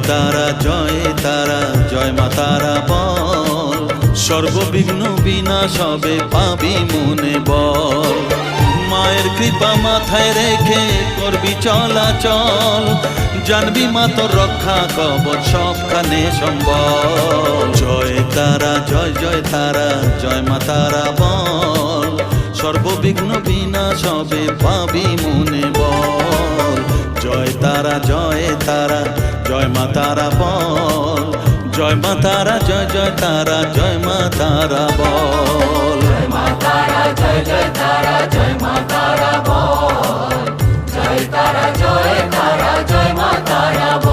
তারা জয় তারা জয় মা তারা বল, সর্ববিঘ্ন বিনাশ হবে পাবি মনে বল। মায়ের কৃপা মাথায় রেখে করবি চলাচল, জানবি মা তোর রক্ষা কবচ সবখানে সম্বল। জয় তারা জয় জয় তারা জয় মা তারা বল, সর্ববিঘ্ন বিনাশ হবে পাবি মনে বল। জয় তারা জয় তারা জয় মা তারা বল, জয় মা তারা জয় জয় তারা জয় মা তারা বল। জয় মা তারা জয় জয় তারা জয় মা তারা বল, জয় তারা জয় তারা জয় মা তারা বল।